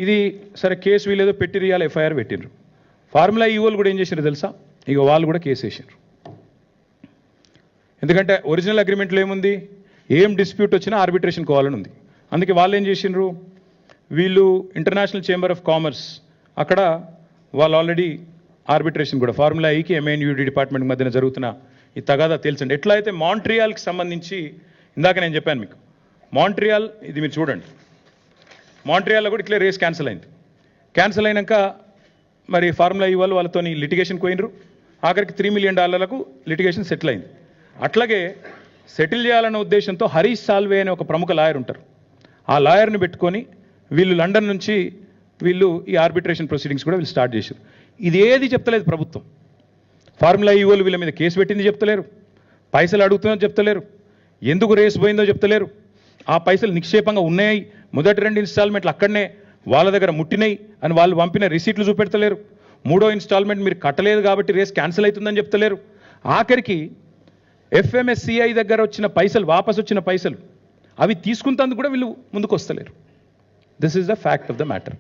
ఇది సరే కేసు వీలేదో పెట్టి రియాల్ ఎఫ్ఐఆర్ పెట్టిండ్రు. ఫార్ములా ఈవోలు కూడా ఏం చేసినారు తెలుసా, ఇక వాళ్ళు కూడా కేసు వేసారు. ఎందుకంటే ఒరిజినల్ అగ్రిమెంట్లో ఏముంది, ఏం డిస్ప్యూట్ వచ్చినా ఆర్బిట్రేషన్ కోవాలని ఉంది. అందుకే వాళ్ళు ఏం చేసిండ్రు, వీళ్ళు ఇంటర్నేషనల్ చేంబర్ ఆఫ్ కామర్స్ అక్కడ వాళ్ళు ఆల్రెడీ ఆర్బిట్రేషన్ కూడా ఫార్ములా ఈకి ఎంఐఎన్యూడి డిపార్ట్మెంట్ మధ్యన జరుగుతున్న ఈ తగాదా తెలుసండి. ఎట్లా అయితే మాంట్రియాల్కి సంబంధించి ఇందాక నేను చెప్పాను మీకు, మాంట్రియాల్ ఇది మీరు చూడండి, మాంట్రియాల్లో కూడా ఇట్లే రేస్ క్యాన్సిల్ అయింది. క్యాన్సిల్ అయినాక మరి ఫార్ములా ఈ వాళ్ళతో లిటిగేషన్ పోయినరు. ఆఖరికి $3 million లిటిగేషన్ సెటిల్ అయింది. అట్లాగే సెటిల్ చేయాలన్న ఉద్దేశంతో హరీష్ సాల్వే అనే ఒక ప్రముఖ లాయర్ ఉంటారు. ఆ లాయర్ని పెట్టుకొని వీళ్ళు లండన్ నుంచి వీళ్ళు ఈ ఆర్బిట్రేషన్ ప్రొసీడింగ్స్ కూడా వీళ్ళు స్టార్ట్ చేశారు. ఇది ఏది చెప్తలేదు ప్రభుత్వం. ఫార్ములా ఈవోలు వీళ్ళ మీద కేసు పెట్టింది చెప్తలేరు, పైసలు అడుగుతుందో చెప్తలేరు, ఎందుకు రేసు పోయిందో చెప్తలేరు, ఆ పైసలు నిక్షేపంగా ఉన్నాయి, మొదటి 2 ఇన్స్టాల్మెంట్లు అక్కడనే వాళ్ళ దగ్గర ముట్టినాయి అని వాళ్ళు పంపిన రిసీట్లు చూపెడతలేరు, 3వ ఇన్స్టాల్మెంట్ మీరు కట్టలేదు కాబట్టి రేస్ క్యాన్సిల్ అవుతుందని చెప్తలేరు. ఆఖరికి FMSCI దగ్గర వచ్చిన పైసలు, వాపసు వచ్చిన పైసలు అవి తీసుకుంటందుకు కూడా వీళ్ళు ముందుకు వస్తలేరు. This is the fact of the matter.